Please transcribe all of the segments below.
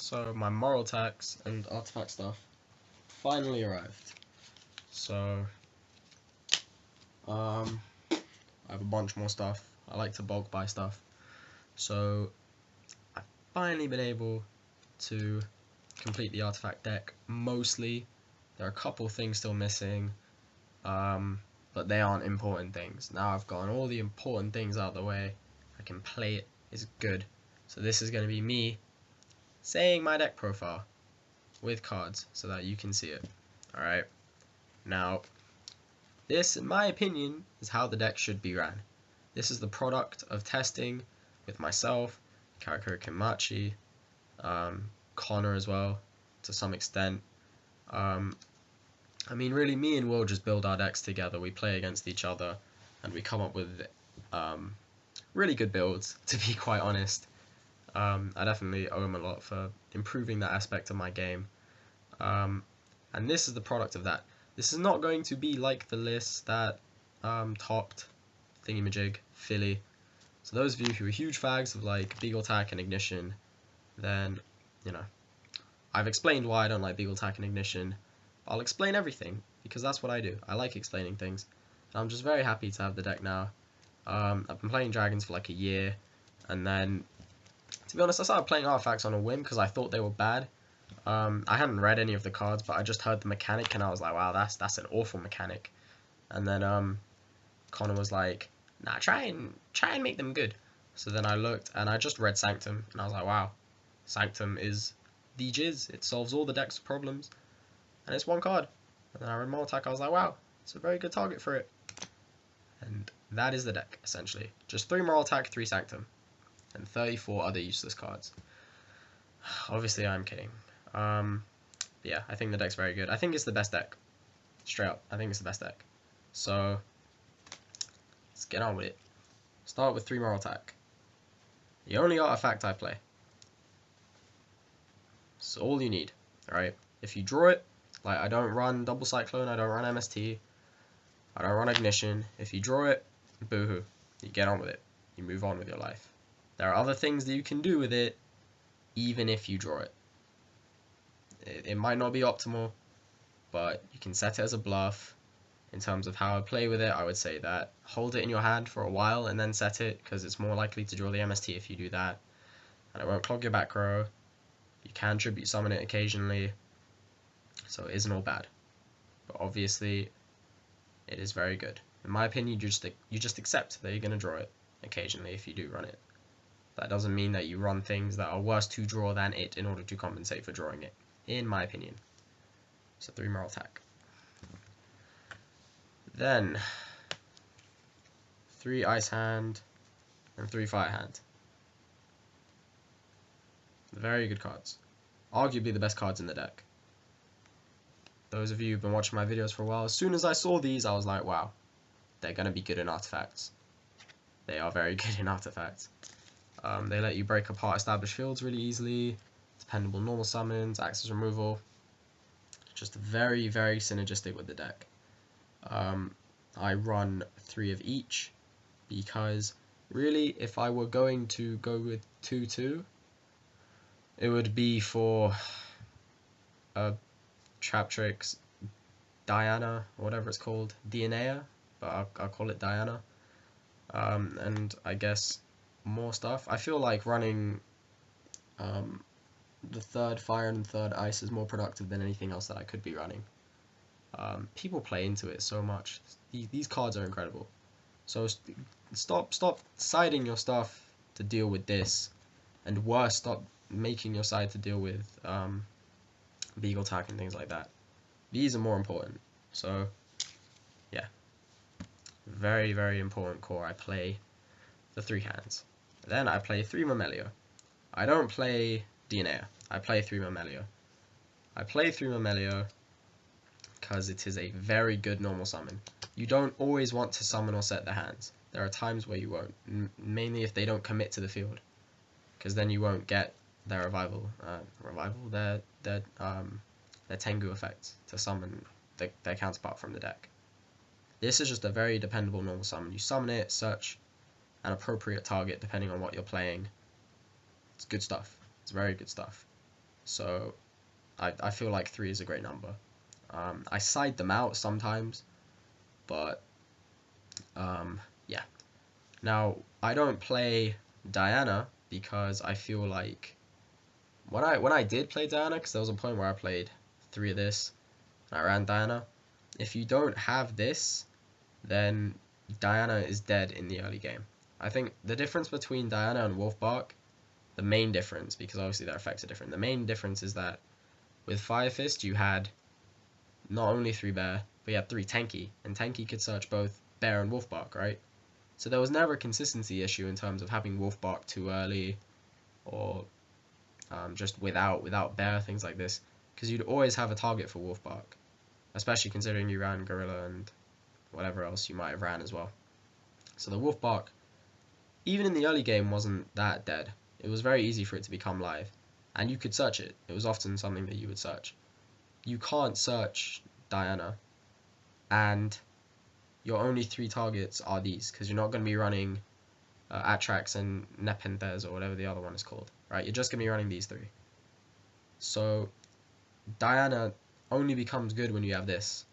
So my Moralltachs and artifact stuff finally arrived. So I have a bunch more stuff. I like to bulk buy stuff. So I've finally been able to complete the artifact deck mostly. There are a couple things still missing, but they aren't important things. Now I've gotten all the important things out of the way. I can play it. It's good. So this is going to be me saying my deck profile with cards so that you can see it. Alright, now this, in my opinion, is how the deck should be ran. This is the product of testing with myself, Cardcar D, Connor as well, to some extent. I mean, really, me and Will just build our decks together. We play against each other, and we come up with really good builds, to be quite honest. I definitely owe him a lot for improving that aspect of my game. And this is the product of that. This is not going to be like the list that topped Thingamajig, Philly. So those of you who are huge fags of like Beagletack and Ignition, then, you know, I've explained why I don't like Beagletack and Ignition. I'll explain everything, because that's what I do. I like explaining things. And I'm just very happy to have the deck now. I've been playing Dragons for like a year, and then, to be honest, I started playing Artifacts on a whim because I thought they were bad. I hadn't read any of the cards, but I just heard the mechanic, and I was like, wow, that's an awful mechanic. And then Connor was like, nah, try and make them good. So then I looked, and I just read Sanctum, and I was like, wow, Sanctum is the jizz. It solves all the deck's problems, and it's one card. And then I read Moralltach, I was like, wow, it's a very good target for it. And that is the deck, essentially. Just 3 Moralltach, 3 Sanctum, and 34 other useless cards. Obviously, I'm kidding. Yeah, I think the deck's very good. I think it's the best deck. Straight up, I think it's the best deck. So, let's get on with it. Start with 3 Moralltach. The only artifact I play. It's all you need, alright? If you draw it, like I don't run Double Cyclone, I don't run MST, I don't run Ignition. If you draw it, boohoo. You get on with it. You move on with your life. There are other things that you can do with it, even if you draw it. It might not be optimal, but you can set it as a bluff. In terms of how I play with it, I would say that hold it in your hand for a while and then set it, because it's more likely to draw the MST if you do that. And it won't clog your back row. You can tribute summon it occasionally, so it isn't all bad. But obviously, it is very good. In my opinion, you just accept that you're going to draw it occasionally if you do run it. That doesn't mean that you run things that are worse to draw than it in order to compensate for drawing it, in my opinion. So 3 Moralltach. Then 3 Ice Hand and 3 Fire Hand. Very good cards. Arguably the best cards in the deck. Those of you who've been watching my videos for a while, as soon as I saw these, I was like, wow, they're going to be good in artifacts. They are very good in artifacts. They let you break apart established fields really easily. Dependable normal summons, access removal. Just very, very synergistic with the deck. I run 3 of each because really, if I were going to go with 2-2, it would be for a Traptrix Diana, or whatever it's called, Dionea, but I'll call it Diana. And I guess more stuff. I feel like running the 3rd Fire and 3rd Ice is more productive than anything else that I could be running. People play into it so much. These cards are incredible. So stop siding your stuff to deal with this, and worse, stop making your side to deal with Beagletack and things like that. These are more important. So yeah, very, very important core. I play the 3 hands. Then I play 3 Myrmeleo. I don't play Dionea. I play 3 Myrmeleo. I play 3 Myrmeleo because it is a very good normal summon. You don't always want to summon or set the hands. There are times where you won't, mainly if they don't commit to the field, because then you won't get their their Tengu effects to summon their counterpart from the deck. This is just a very dependable normal summon. You summon it, search an appropriate target depending on what you're playing. It's good stuff. It's very good stuff. So I feel like 3 is a great number. I side them out sometimes, but yeah. Now, I don't play Diana because I feel like when I did play Diana, because there was a point where I played 3 of this and I ran Diana. If you don't have this, then Diana is dead in the early game. I think the difference between Diana and Wolfbark, the main difference, because obviously their effects are different, the main difference is that with Fire Fist you had not only 3 bear, but you had 3 tanky, and tanky could search both bear and Wolfbark, right? So there was never a consistency issue in terms of having Wolfbark too early, or just without bear, things like this, because you'd always have a target for Wolfbark, especially considering you ran Gorilla and whatever else you might have ran as well. So the Wolfbark, even in the early game, wasn't that dead. It was very easy for it to become live, and you could search it. It was often something that you would search. You can't search Diana, and your only 3 targets are these, because you're not going to be running Atrax and Nepenthes or whatever the other one is called, right? You're just going to be running these 3. So Diana only becomes good when you have this.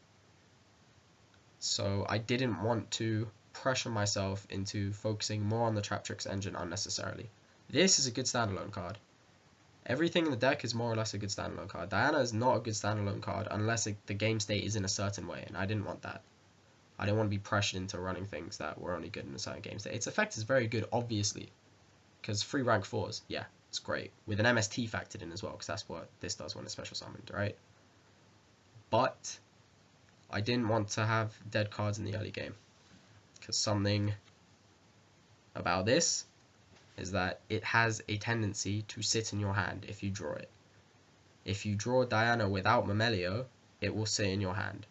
So I didn't want to pressure myself into focusing more on the Traptrix engine unnecessarily. This is a good standalone card. Everything in the deck is more or less a good standalone card. Diana is not a good standalone card unless the game state is in a certain way, and I didn't want that. I didn't want to be pressured into running things that were only good in a certain game state. Its effect is very good, obviously, because 3 rank 4s, yeah, it's great. With an MST factored in as well, because that's what this does when it's special summoned, right? But I didn't want to have dead cards in the early game, because something about this is that it has a tendency to sit in your hand if you draw it. If you draw Diana without Myrmeleo, it will sit in your hand.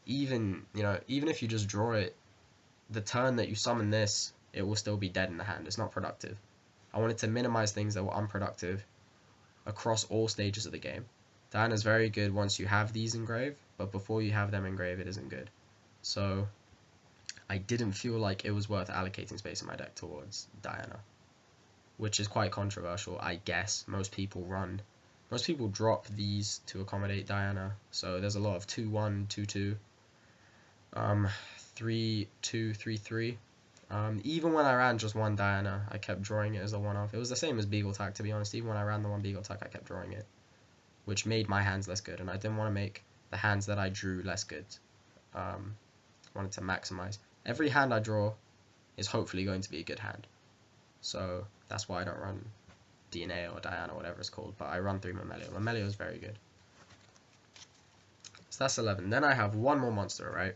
Even if you just draw it, the turn that you summon this, it will still be dead in the hand. It's not productive. I wanted to minimize things that were unproductive across all stages of the game. Diana's very good once you have these engraved, but before you have them engraved, it isn't good. So I didn't feel like it was worth allocating space in my deck towards Diana, which is quite controversial, I guess. Most people drop these to accommodate Diana, so there's a lot of 2-1, 2-2, 3-2, 3-3. Even when I ran just one Diana, I kept drawing it as a one-off. It was the same as Beagletach, to be honest. Even when I ran the one Beagletach, I kept drawing it, which made my hands less good, and I didn't want to make the hands that I drew less good. I wanted to maximize. Every hand I draw is hopefully going to be a good hand. So that's why I don't run DNA or Diana, whatever it's called, but I run through Myrmeleo. Myrmeleo is very good. So that's 11. Then I have one more monster, right?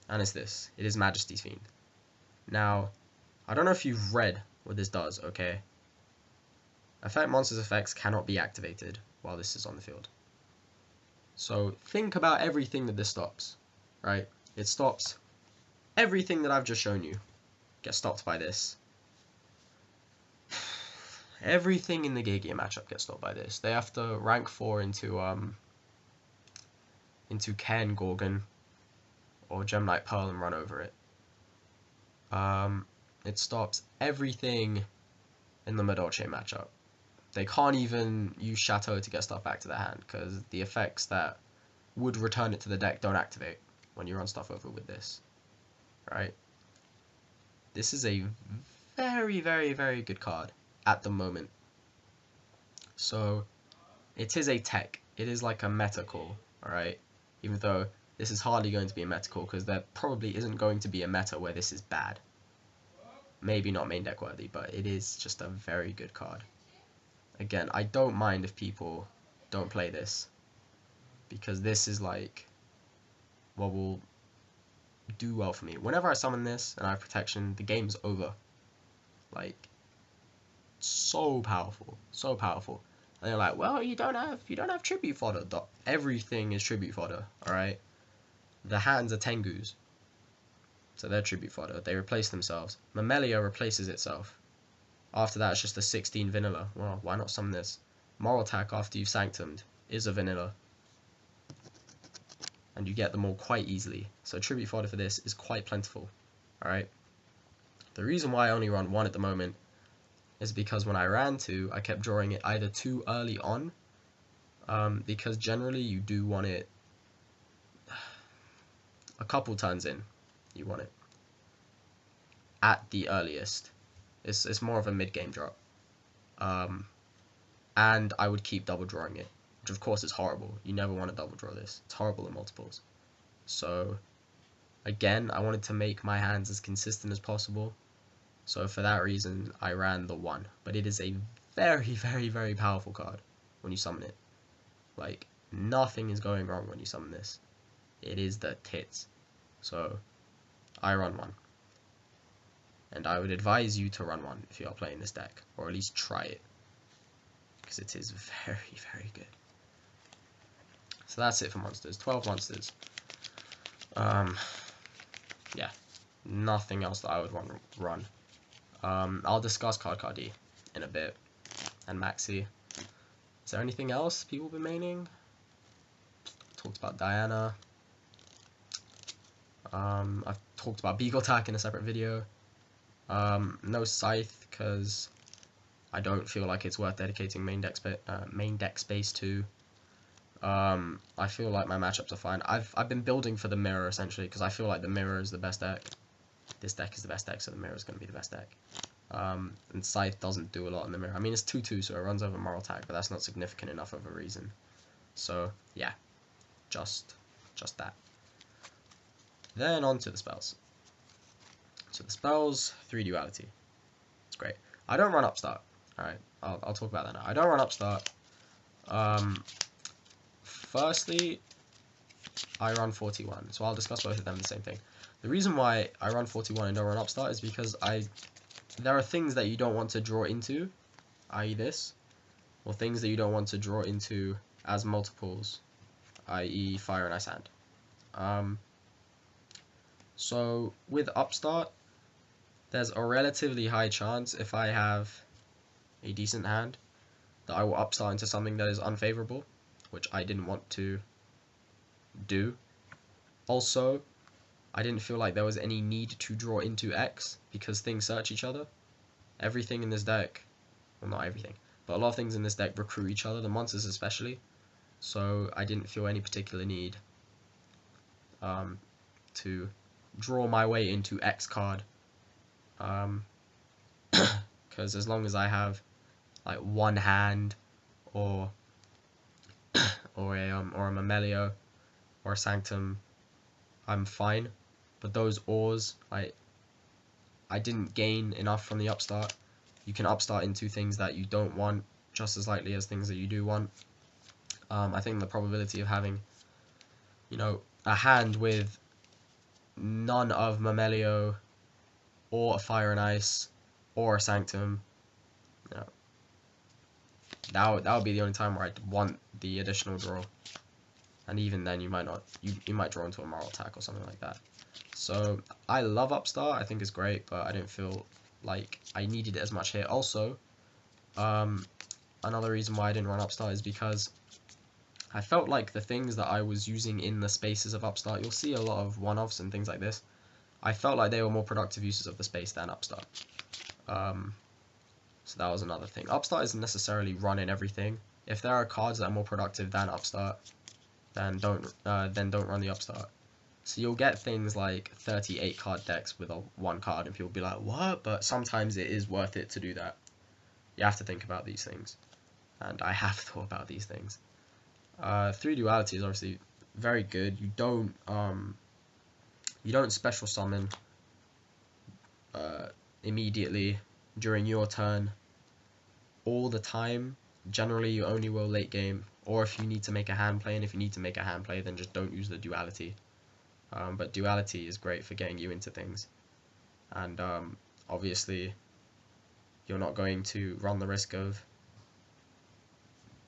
And it's this. It is Majesty's Fiend. Now, I don't know if you've read what this does, okay? Affect monsters' effects cannot be activated while this is on the field. So think about everything that this stops, right? It stops everything that I've just shown you. Gets stopped by this. Everything in the Gaia matchup gets stopped by this. They have to rank 4 into Ken Gorgon or Gemknight Pearl and run over it. It stops everything in the Madolche matchup. They can't even use Chateau to get stuff back to their hand, because the effects that would return it to the deck don't activate when you run stuff over with this, right? This is a very, very, very good card at the moment. So it is a tech. It is like a meta call, alright? Even though this is hardly going to be a meta call, because there probably isn't going to be a meta where this is bad. Maybe not main deck worthy, but it is just a very good card. Again, I don't mind if people don't play this, because this is like what will do well for me. Whenever I summon this and I have protection, the game's over. Like, so powerful, so powerful. And they're like, well, you don't have tribute fodder. Everything is tribute fodder, alright? The hands are Tengus, so they're tribute fodder. They replace themselves. Myrmeleo replaces itself. After that, it's just a 16 vanilla. Well, why not summon this? Moralltach, after you've Sanctumed, is a vanilla. And you get them all quite easily. So tribute fodder for this is quite plentiful. Alright? The reason why I only run one at the moment is because when I ran 2, I kept drawing it either too early on, because generally you do want it a couple turns in, you want it at the earliest. It's more of a mid-game drop. And I would keep double drawing it, which of course is horrible. You never want to double draw this. It's horrible in multiples. So again, I wanted to make my hands as consistent as possible. So for that reason, I ran the 1. But it is a very, very, very powerful card when you summon it. Like, nothing is going wrong when you summon this. It is the tits. So I run 1. And I would advise you to run 1 if you are playing this deck, or at least try it, because it is very, very good. So that's it for monsters. 12 monsters. Yeah, nothing else that I would want to run. I'll discuss Cardcar D in a bit, and Maxi. Is there anything else people been maining? Talked about Diana. I've talked about Beagle Attack in a separate video. No Scythe, because I don't feel like it's worth dedicating main deck space to. I feel like my matchups are fine. I've been building for the mirror essentially, because I feel like the mirror is the best deck. This deck is the best deck, so the mirror is going to be the best deck. And Scythe doesn't do a lot in the mirror. I mean, it's 2/2, so it runs over Moralltach, but that's not significant enough of a reason. So yeah, just that. Then on to the spells. So the spells, 3 Duality. It's great. I don't run Upstart. Alright, I'll talk about that now. I don't run Upstart. Firstly, I run 41, so I'll discuss both of them the same thing. The reason why I run 41 and don't run Upstart is because there are things that you don't want to draw into, i.e. this, or things that you don't want to draw into as multiples, i.e. Fire and Ice Hand. So with Upstart, there's a relatively high chance, if I have a decent hand, that I will Upstart into something that is unfavorable, which I didn't want to do. Also, I didn't feel like there was any need to draw into X, because things search each other. Everything in this deck, well, not everything, but a lot of things in this deck recruit each other, the monsters especially. So I didn't feel any particular need to draw my way into X card, because as long as I have like one hand or a Myrmeleo or a Sanctum, I'm fine. But those ores, I didn't gain enough from the Upstart. You can Upstart into things that you don't want just as likely as things that you do want. I think the probability of having, a hand with none of Myrmeleo or a Fire and Ice or a Sanctum, that would be the only time where I'd want the additional draw. And even then, you might not. You might draw into a Moralltach or something like that. So I love Upstart. I think it's great, but I didn't feel like I needed it as much here. Also, another reason why I didn't run Upstart is because I felt like the things that I was using in the spaces of Upstart, you'll see a lot of one-offs and things like this. I felt like they were more productive uses of the space than Upstart. So that was another thing. Upstart isn't necessarily running everything. If there are cards that are more productive than Upstart, then don't run the Upstart. So you'll get things like 38 card decks with one card, and people will be like, what? But sometimes it is worth it to do that. You have to think about these things, and I have thought about these things. 3 Duality is obviously very good. You don't special summon immediately during your turn all the time. Generally, you only will late game, or if you need to make a hand play, and if you need to make a hand play, then just don't use the Duality. But Duality is great for getting you into things, and obviously you're not going to run the risk of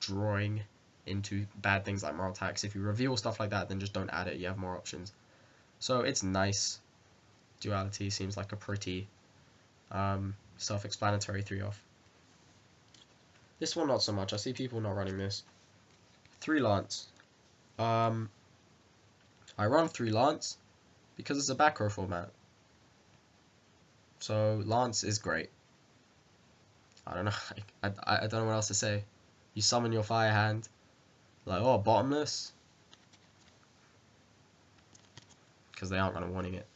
drawing into bad things like Moralltach. If you reveal stuff like that, then just don't add it. You have more options. So it's nice. Duality seems like a pretty self-explanatory 3-off. This one not so much. I see people not running this. 3 Lance. I run 3 Lance because it's a back row format. So Lance is great. I don't know. I don't know what else to say. You summon your fire hand, like, oh, Bottomless, because they aren't gonna warning it.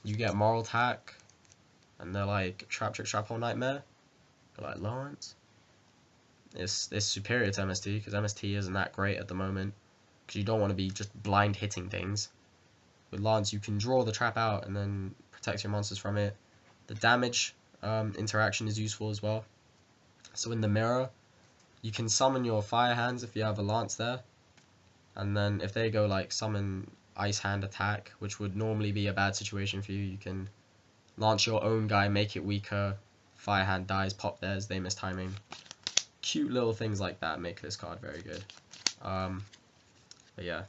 You get Moralltach, and they're like Traptrix Trap Nightmare, they're like Lance. It's superior to MST because MST isn't that great at the moment. Because you don't want to be just blind hitting things. With Lance, you can draw the trap out and then protect your monsters from it. The damage interaction is useful as well. So in the mirror, you can summon your fire hands if you have a Lance there. And then if they go like summon Ice Hand attack, which would normally be a bad situation for you, you can launch your own guy, make it weaker, fire hand dies, pop theirs, they miss timing. Cute little things like that make this card very good. But yeah,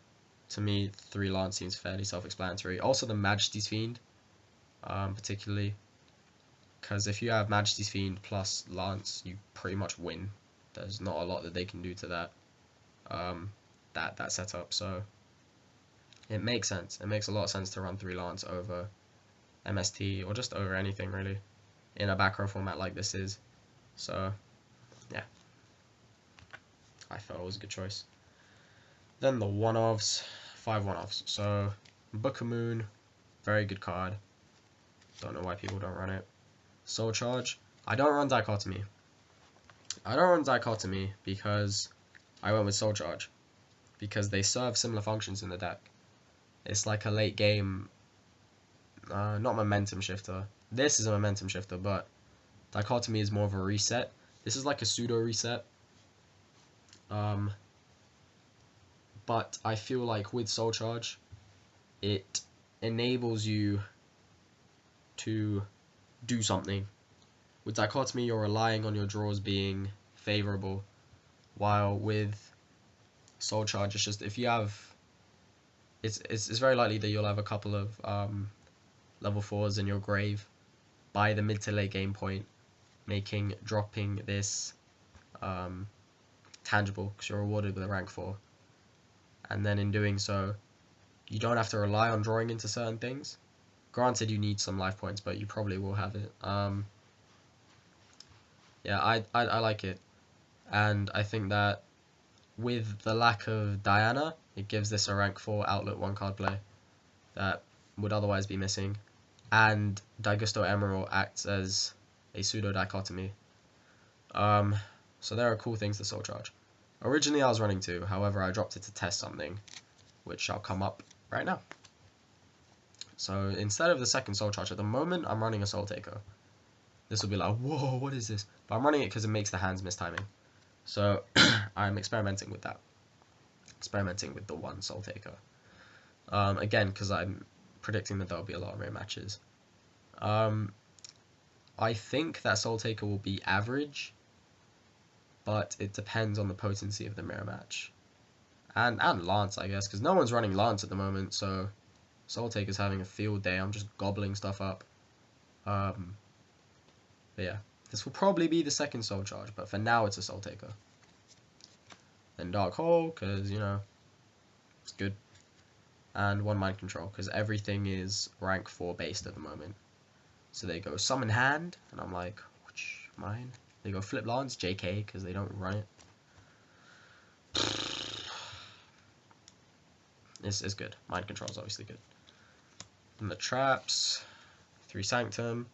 to me, 3 Lance seems fairly self-explanatory. Also the Majesty's Fiend, particularly, because if you have Majesty's Fiend plus Lance, you pretty much win. There's not a lot that they can do to that that setup, so it makes sense. It makes a lot of sense to run 3 Lance over MST, or just over anything really, in a back row format like this is. So yeah, I felt it was a good choice. Then the one-offs, 5 one-offs. So Book of Moon, very good card. Don't know why people don't run it. Soul Charge. I don't run Dichotomy. I don't run Dichotomy because I went with Soul Charge, because they serve similar functions in the deck. It's like a late game, not momentum shifter. This is a momentum shifter, but Dichotomy is more of a reset. This is like a pseudo reset. But I feel like with Soul Charge, it enables you to do something. With Dichotomy, you're relying on your draws being favorable, while with Soul Charge, it's just if you have, it's very likely that you'll have a couple of level 4s in your grave by the mid to late game point, making dropping this tangible because you're rewarded with a rank 4. And then in doing so, you don't have to rely on drawing into certain things. Granted, you need some life points, but you probably will have it. Yeah, I like it, and I think that with the lack of Diana, it gives this a rank 4 outlet 1 card play that would otherwise be missing, and Daigusto Emeral acts as a pseudo dichotomy. So there are cool things to Soul Charge. Originally I was running 2, however I dropped it to test something, which shall come up right now. So instead of the second Soul Charge, at the moment I'm running a Soul Taker. This will be like, whoa, what is this? But I'm running it because it makes the hands miss timing. So I'm experimenting with that. Experimenting with the 1 Soul Taker. Again, because I'm predicting that there'll be a lot of mirror matches. I think that Soul Taker will be average, but it depends on the potency of the mirror match. And Lance, I guess, because no one's running Lance at the moment, so Soul Taker's having a field day. I'm just gobbling stuff up. But yeah, this will probably be the second Soul Charge, but for now it's a Soul Taker. Then Dark Hole, because, you know, it's good. And 1 Mind Control, because everything is rank 4 based at the moment. So they go Summon Hand, and I'm like, mine. They go Flip Lance, JK, because they don't run it. It's good. Mind Control is obviously good. And the traps, 3 Sanctum.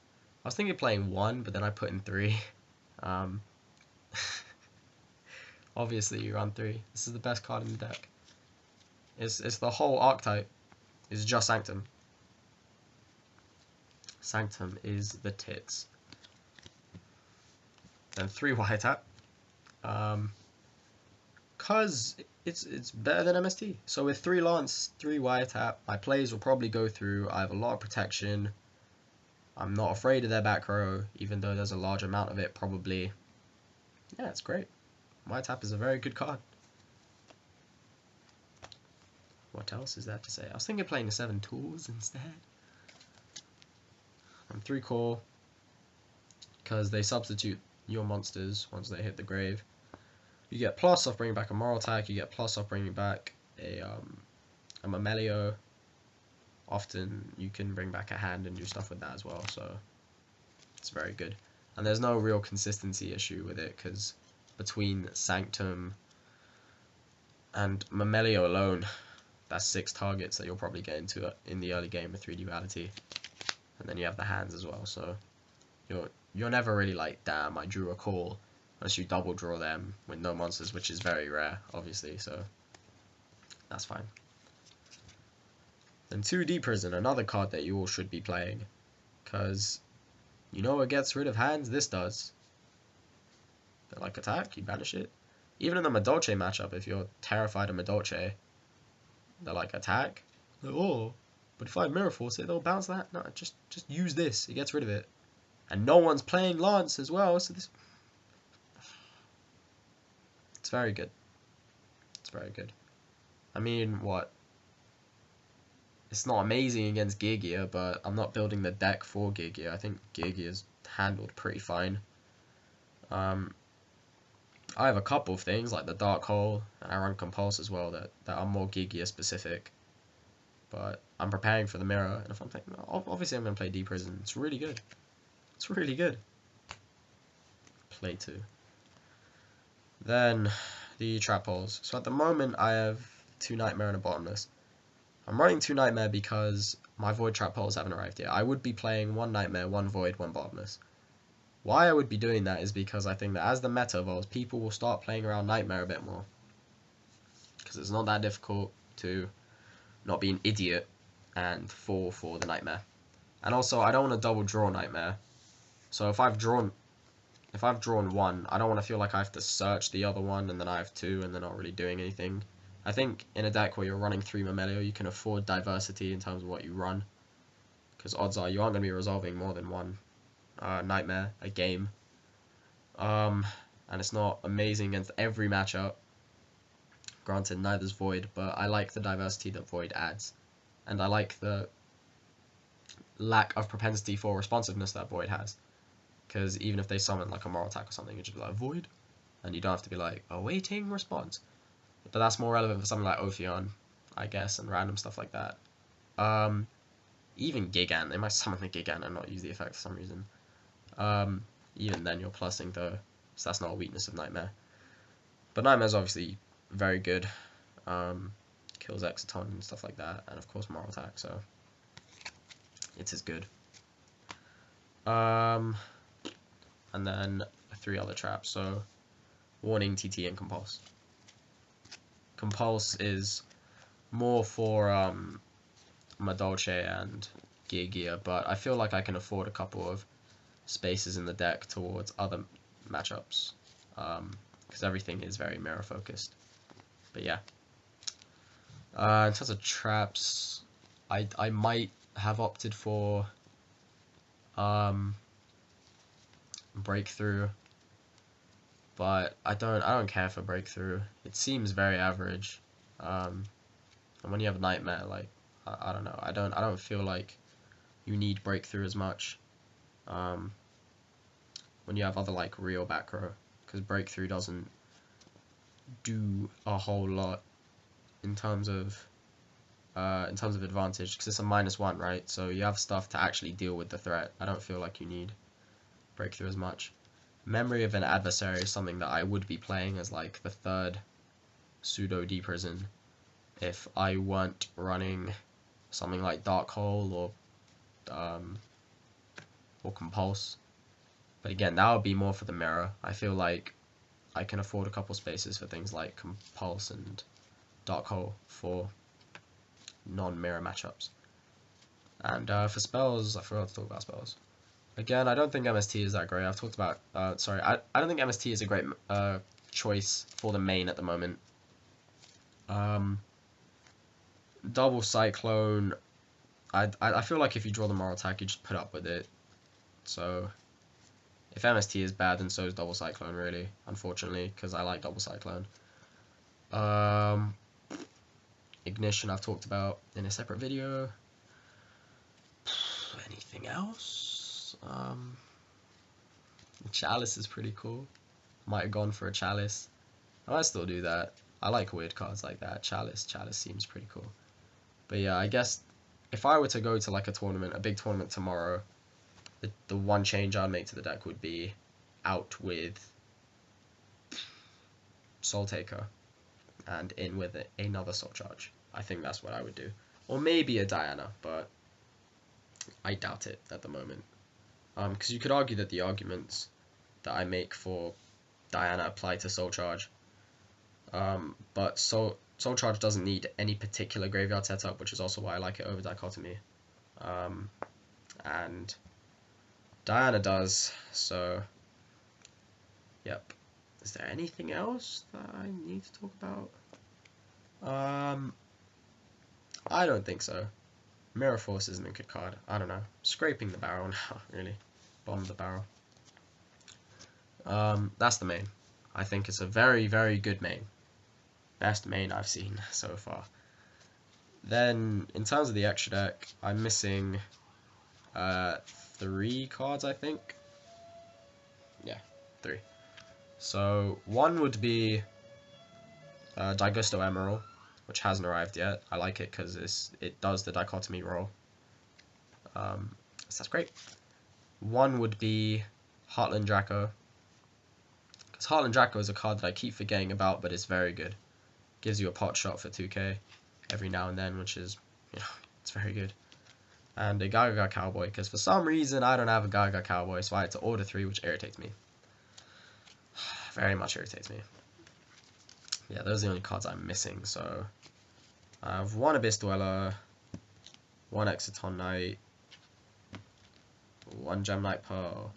I was thinking of playing 1, but then I put in 3. Obviously you run 3. This is the best card in the deck. It's the whole archetype. It's just Sanctum. Sanctum is the tits. Then 3 Wiretap. Cause it's better than MST. So with 3 Lance, 3 Wiretap, my plays will probably go through. I have a lot of protection. I'm not afraid of their back row, even though there's a large amount of it, probably. Yeah, it's great. Wiretap is a very good card. What else is there to say? I was thinking of playing the 7 Tools instead. I'm 3 core, because they substitute your monsters once they hit the grave. You get plus off bringing back a Moralltach, you get plus off bringing back a Myrmeleo. Often you can bring back a hand and do stuff with that as well, so it's very good. And there's no real consistency issue with it, because between Sanctum and Myrmeleo alone, that's 6 targets that you'll probably get into in the early game with 3 Duality. And then you have the hands as well, so you're never really like, damn, I drew a call, unless you double draw them with no monsters, which is very rare, obviously, so that's fine. Then 2D Prison, another card that you all should be playing, because you know what gets rid of hands? This does. They like attack, you banish it. Even in the Madolche matchup, if you're terrified of Madolche, they're like attack. Like, oh, but if I Mirror Force it, they'll bounce that. No, just use this. It gets rid of it. And no one's playing Lance as well, so this... It's very good. It's very good. I mean, what? It's not amazing against Gaia, but I'm not building the deck for Gaia. I think Gaia is handled pretty fine. I have a couple of things, like the Dark Hole, and I run Compulse as well, that are more Gaia specific. But I'm preparing for the mirror, and if I'm playing, obviously I'm going to play D Prison. It's really good. It's really good. Play 2. Then the Trap Holes. So at the moment I have 2 Nightmare and a Bottomless. I'm running 2 Nightmare because my Void Trap Holes haven't arrived yet. I would be playing 1 Nightmare, 1 Void, 1 Bottomless. Why I would be doing that is because I think that as the meta evolves, people will start playing around Nightmare a bit more. Because it's not that difficult to not be an idiot and fall for the Nightmare. And also, I don't want to double draw Nightmare. So if I've drawn 1, I don't want to feel like I have to search the other one and then I have 2 and they're not really doing anything. I think in a deck where you're running 3 Myrmeleo, you can afford diversity in terms of what you run. Because odds are you aren't going to be resolving more than 1 Nightmare a game. And it's not amazing against every matchup. Granted, neither's Void, but I like the diversity that Void adds. And I like the lack of propensity for responsiveness that Void has. Because even if they summon like a Moralltach or something, you just be like, Void? And you don't have to be like, awaiting response. But that's more relevant for something like Ophion, I guess, and random stuff like that. Even Gigant, they might summon the Gigant and not use the effect for some reason. Even then you're plussing though, so that's not a weakness of Nightmare. But Nightmare's obviously very good. Kills Exciton and stuff like that, and of course Moralltach, so it is good. And then 3 other traps, so Warning, TT, and Compulse. Compulse is more for Madolche and Gaia, but I feel like I can afford a couple of spaces in the deck towards other matchups, because everything is very mirror focused. But yeah, in terms of traps, I might have opted for Breakthrough, but I don't care for Breakthrough. It seems very average, and when you have a Nightmare, like I don't know, I don't feel like you need Breakthrough as much. When you have other like real back row, because Breakthrough doesn't do a whole lot in terms of advantage, because it's a -1, right? So you have stuff to actually deal with the threat. I don't feel like you need Breakthrough as much. Memory of an Adversary is something that I would be playing as like the 3rd pseudo D Prison if I weren't running something like Dark Hole or Compulse. But again, that would be more for the mirror. I feel like I can afford a couple spaces for things like Compulse and Dark Hole for non-mirror matchups. And for spells, I forgot to talk about spells. Again, I don't think MST is that great. I've talked about... sorry, I don't think MST is a great choice for the main at the moment. Double Cyclone... I feel like if you draw the Moralltach, you just put up with it. So... if MST is bad, then so is Double Cyclone, really, unfortunately, because I like Double Cyclone. Ignition I've talked about in a separate video. Anything else? Chalice is pretty cool. Might have gone for a Chalice. I might still do that. I like weird cards like that. Chalice seems pretty cool. But yeah, I guess if I were to go to like a tournament, a big tournament tomorrow, the one change I'd make to the deck would be out with Soul Taker and in with another Soul Charge. I think that's what I would do. Or maybe a Diana, but I doubt it at the moment. Because you could argue that the arguments that I make for Diana apply to Soul Charge. But Soul Charge doesn't need any particular graveyard setup, which is also why I like it over Dichotomy. And Diana does, so yep. Is there anything else that I need to talk about? I don't think so. Mirror Force isn't a good card. I don't know. Scraping the barrel now, really. Bomb the barrel. That's the main. I think it's a very, very good main. Best main I've seen so far. Then, in terms of the extra deck, I'm missing 3 cards, I think. Yeah, 3. So, one would be Daigusto Emeral, which hasn't arrived yet. I like it because it does the Dichotomy roll. So that's great. One would be Heartlandraco, because Heartlandraco is a card that I keep forgetting about, but it's very good. Gives you a pot shot for 2k every now and then, which is, you know, it's very good. And a Gagaga Cowboy, because for some reason I don't have a Gagaga Cowboy, so I had to order 3, which irritates me. Very much irritates me. Yeah, those are the only cards I'm missing, so I have 1 Abyss Dweller, 1 Exciton Knight, 1 Gem Knight Pearl,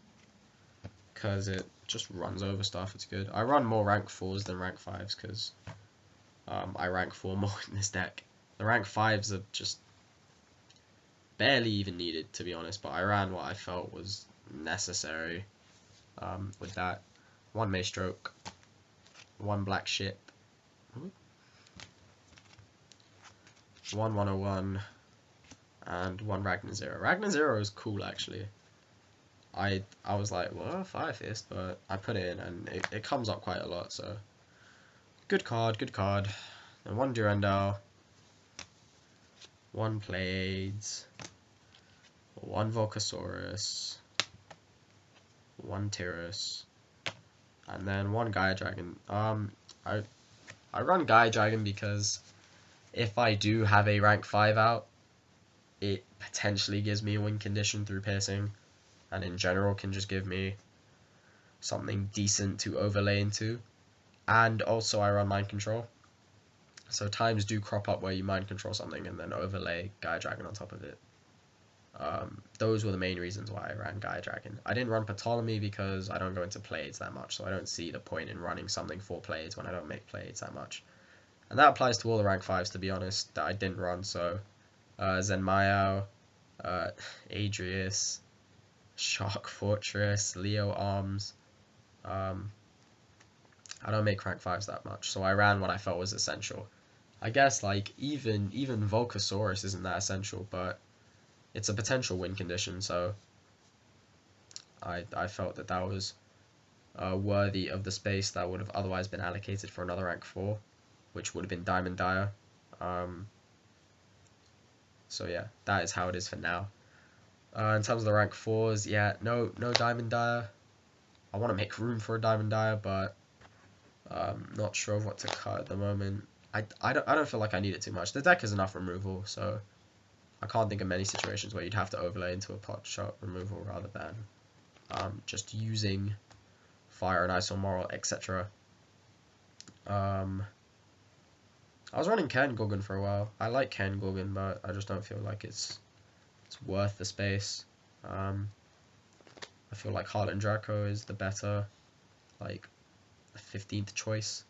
because it just runs over stuff. It's good. I run more rank 4s than rank 5s, because I rank 4 more in this deck. The rank 5s are just barely even needed, to be honest, but I ran what I felt was necessary with that. 1 Maestroke, 1 Blackship, 1 101, and 1 Ragnazero. Ragnazero is cool, actually. I was like, well, Fire Fist, but I put it in, and it comes up quite a lot, so good card, good card. And 1 Durendal, 1 Pleiades, 1 Volcasaurus, 1 Tiras, and then 1 Gaia Dragon. I run Gaia Dragon because if I do have a rank 5 out, it potentially gives me a win condition through piercing, and in general can just give me something decent to overlay into. And also I run Mind Control, so times do crop up where you Mind Control something and then overlay Gaia Dragon on top of it. Those were the main reasons why I ran Gaia Dragon. I didn't run Ptolemy because I don't go into Pleiades that much, so I don't see the point in running something for Pleiades when I don't make Pleiades that much. And that applies to all the rank 5s, to be honest, that I didn't run, so Zenmayao, Adrius, Shark Fortress, Leo Arms. I don't make rank 5s that much, so I ran what I felt was essential. I guess like even Volcasaurus isn't that essential, but it's a potential win condition, so I felt that that was worthy of the space that would have otherwise been allocated for another rank 4, which would have been Diamond Dire. So yeah, that is how it is for now. In terms of the rank 4s, yeah, no Diamond Dire. I want to make room for a Diamond Dire, but not sure of what to cut at the moment. I don't feel like I need it too much. The deck is enough removal, so I can't think of many situations where you'd have to overlay into a pot shot removal rather than just using Fire and Ice or Moral, etc. I was running Ken Gorgon for a while. I like Ken Gorgon, but I just don't feel like it's worth the space. I feel like Heartlandraco is the better, like, 15th choice,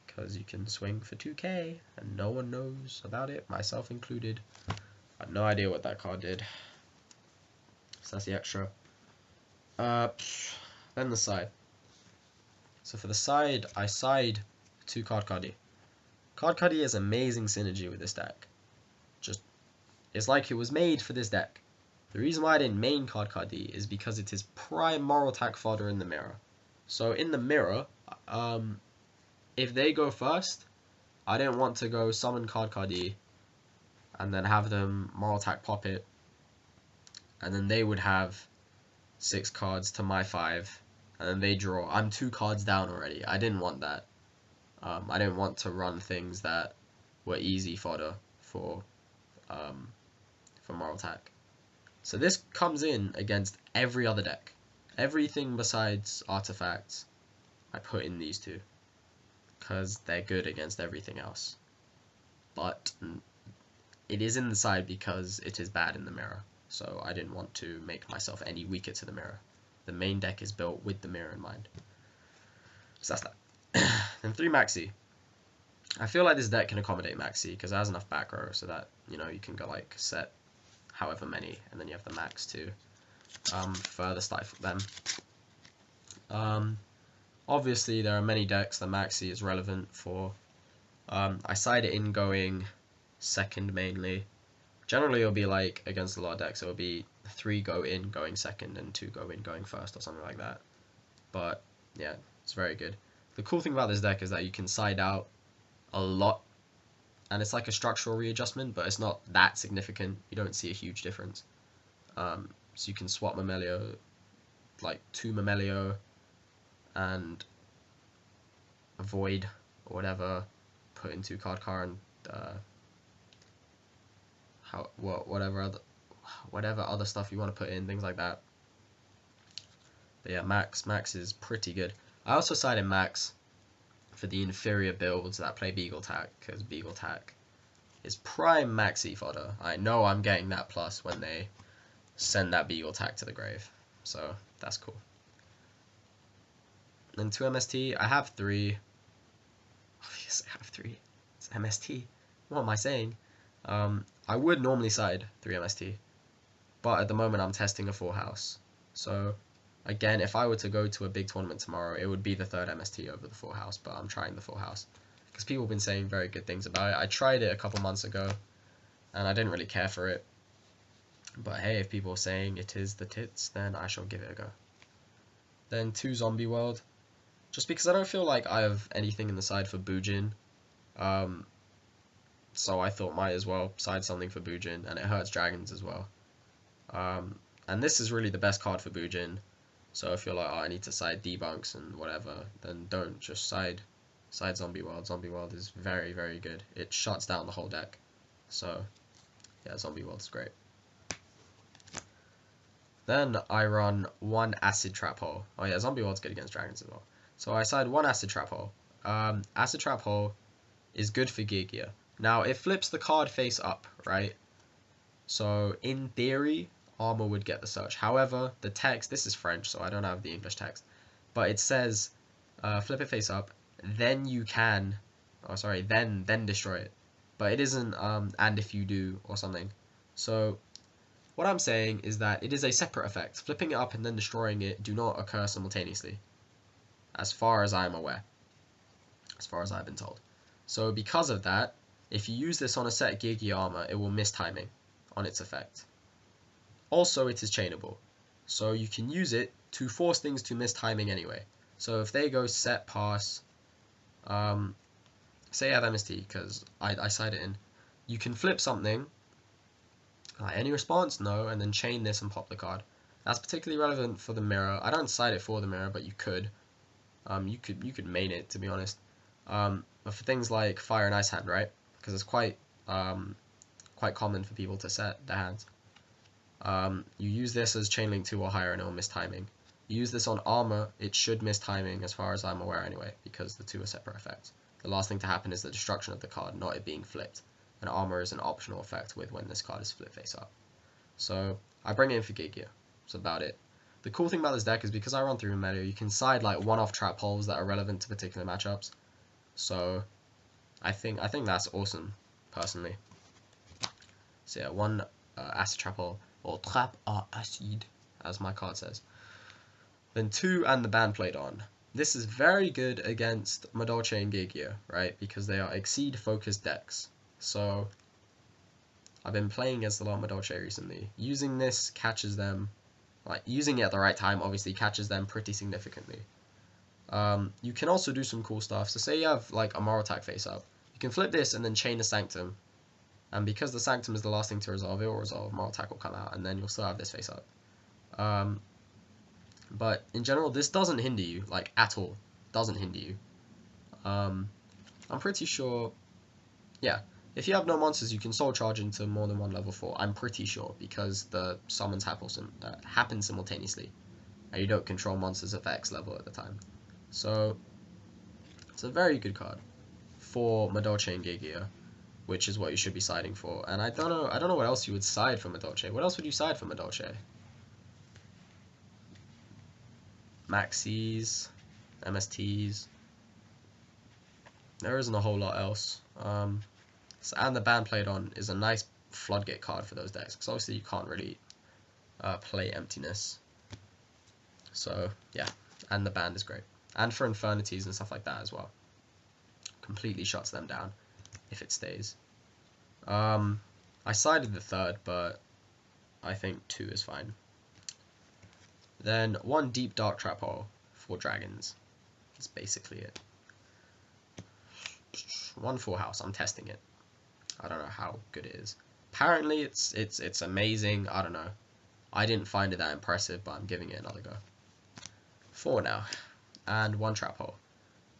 because you can swing for 2k, and no one knows about it, myself included. I have no idea what that card did. So that's the extra. Then the side. So for the side, I side to Cardcar D. Cardcar D has amazing synergy with this deck. Just, it's like it was made for this deck. The reason why I didn't main Cardcar D is because it is prime Moralltach fodder in the mirror. So in the mirror, if they go first, I didn't want to go summon Cardcar D and then have them Moralltach pop it, and then they would have 6 cards to my 5, and then they draw. I'm 2 cards down already. I didn't want that. I didn't want to run things that were easy fodder for Moralltach. So this comes in against every other deck. Everything besides artifacts, I put in these two, because they're good against everything else. But it is in the side because it is bad in the mirror, so I didn't want to make myself any weaker to the mirror. The main deck is built with the mirror in mind. So that's that. Then 3 Maxi. I feel like this deck can accommodate Maxi because it has enough back row so that, you know, you can go like set however many, and then you have the Maxx to further stifle them. Obviously there are many decks that Maxi is relevant for. I side it in going second mainly. Generally it'll be like against a lot of decks it'll be 3 go in going second and 2 go in going first or something like that. But yeah, it's very good. The cool thing about this deck is that you can side out a lot, and it's like a structural readjustment, but it's not that significant. You don't see a huge difference. So you can swap Myrmeleo, like 2 Myrmeleo and avoid or whatever, put into Cardcar and whatever other stuff you want to put in, things like that. But yeah, Maxx is pretty good. I also side in Maxx for the inferior builds that play Beagletach, because Beagletach is prime Maxi fodder. I know I'm getting that plus when they send that Beagletach to the grave, so that's cool. Then 2 MST, I have 3. Obviously I have 3. It's MST. What am I saying? I would normally side 3 MST, but at the moment I'm testing a 4 house. So again, if I were to go to a big tournament tomorrow, it would be the 3rd MST over the 4 house, but I'm trying the 4 house because people have been saying very good things about it. I tried it a couple months ago and I didn't really care for it, but hey, if people are saying it is the tits, then I shall give it a go. Then 2 Zombie World, just because I don't feel like I have anything in the side for Djinn, so I thought might as well side something for Djinn, and it hurts dragons as well. And this is really the best card for Djinn. So if you're like, oh, I need to side debunks and whatever, then don't. Just side Zombie World. Zombie World is very, very good. It shuts down the whole deck. So yeah, Zombie World's great. Then I run 1 Acid Trap Hole. Oh yeah, Zombie World's good against dragons as well. So I side 1 Acid Trap Hole. Acid Trap Hole is good for Gaia. Now it flips the card face up, right? So in theory, Armor would get the search. However, the text, this is French, so I don't have the English text, but it says, flip it face up, then you can, oh sorry, then destroy it. But it isn't, and if you do, or something. So, what I'm saying is that it is a separate effect. Flipping it up and then destroying it do not occur simultaneously, as far as I'm aware, as far as I've been told. So because of that, if you use this on a set Gaia armor, it will miss timing on its effect. Also, it is chainable, so you can use it to force things to miss timing anyway. So if they go set pass, say I have MST, because I side it in, you can flip something, any response? No, and then chain this and pop the card. That's particularly relevant for the mirror. I don't side it for the mirror, but you could. You could main it, to be honest. But for things like Fire and Ice Hand, right? Because it's quite common for people to set their hands. You use this as Chain Link 2 or higher and it will miss timing. You use this on armor, it should miss timing as far as I'm aware anyway, because the 2 are separate effects. The last thing to happen is the destruction of the card, not it being flipped. And armor is an optional effect with when this card is flipped face up. So I bring it in for Gaia. That's about it. The cool thing about this deck is because I run through Myrmeleo, you can side like one-off trap holes that are relevant to particular matchups. So I think that's awesome, personally. So yeah, 1 acid trap hole, or trap à acide, as my card says. Then 2 and the band played on. This is very good against Madolche and Gaia, right? Because they are exceed focused decks. So I've been playing against a lot of Madolche recently. Using this catches them, like using it at the right time obviously catches them pretty significantly. You can also do some cool stuff. So say you have like a Moralltach face up, you can flip this and then chain the Sanctum. And because the Sanctum is the last thing to resolve, it will resolve, Moralltach will come out, and then you'll still have this face up. But in general, this doesn't hinder you, like, at all. Doesn't hinder you. I'm pretty sure, yeah, if you have no monsters, you can soul charge into more than one level 4. I'm pretty sure, because the summons happen simultaneously, and you don't control monsters at the X level at the time. So, it's a very good card for Madolche and Gaia, which is what you should be siding for. And I don't know what else you would side for Madolche. What else would you side for Madolche? Maxx's, MSTs. There isn't a whole lot else. And the Band Played On is a nice floodgate card for those decks, because obviously you can't really play Emptiness. So, yeah, and the Band is great. And for Infernities and stuff like that as well. Completely shuts them down if it stays. I sided the third, but I think 2 is fine. Then 1 Deep Dark Trap Hole for dragons. That's basically it. 1 Full House. I'm testing it. I don't know how good it is. Apparently it's amazing. I don't know. I didn't find it that impressive, but I'm giving it another go. 4 now. And 1 Trap Hole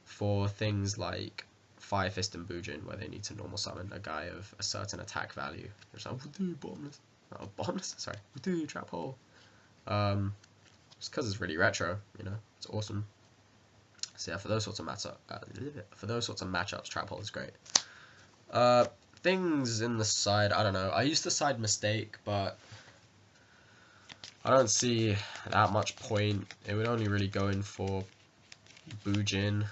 for things like Fire Fist and Djinn, where they need to normal summon a guy of a certain attack value. There's like, Bottomless. Oh, Bottomless? Sorry. Trap Hole. Just because it's really retro, you know, it's awesome. So yeah, for those sorts of matchups, Trap Hole is great. Things in the side, I don't know. I used to side Mistake, but I don't see that much point. It would only really go in for Djinn,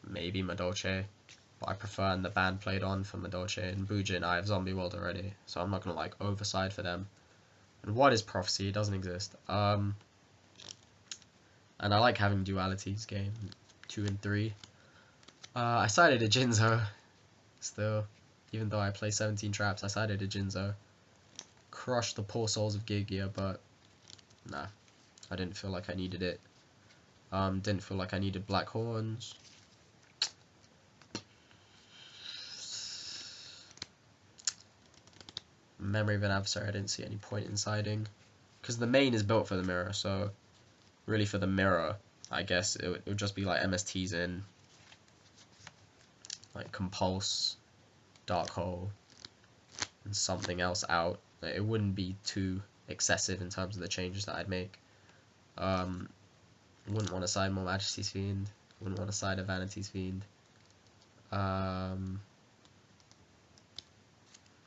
maybe Madolche, but I prefer the Band Played On for Madolche, and Djinn I have Zombie World already, so I'm not gonna like overside for them. And what is Prophecy? It doesn't exist. And I like having dualities game 2 and 3. I sided a Jinzo still, even though I play 17 traps. I sided a Jinzo. Crushed the poor souls of Gaia, but nah, I didn't feel like I needed it. Didn't feel like I needed Black Horns. Memory of an Adversary, I didn't see any point in siding, because the main is built for the mirror, so really for the mirror, I guess it would just be like MSTs in, like Compulse, Dark Hole, and something else out. It wouldn't be too excessive in terms of the changes that I'd make. Wouldn't want to side more Majesty's Fiend, wouldn't want to side a Vanity's Fiend.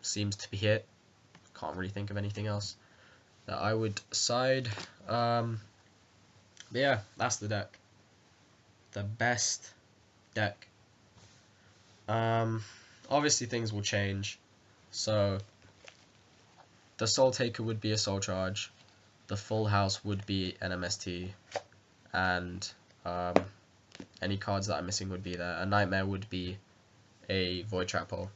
Seems to be it. Can't really think of anything else that I would side. But yeah, that's the deck. The best deck. Obviously things will change. So the Soul Taker would be a Soul Charge. The Full House would be an MST. And any cards that I'm missing would be there. A Nightmare would be a Void Trap Hole.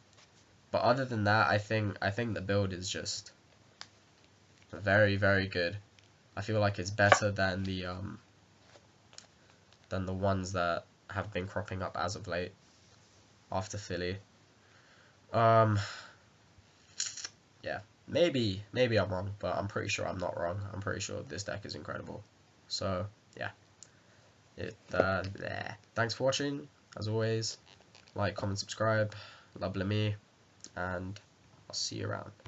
But other than that, I think the build is just very, very good. I feel like it's better than the ones that have been cropping up as of late after Philly. Yeah, maybe I'm wrong, but I'm pretty sure I'm not wrong. I'm pretty sure this deck is incredible. So yeah, thanks for watching. As always, like, comment, subscribe, love me, and I'll see you around.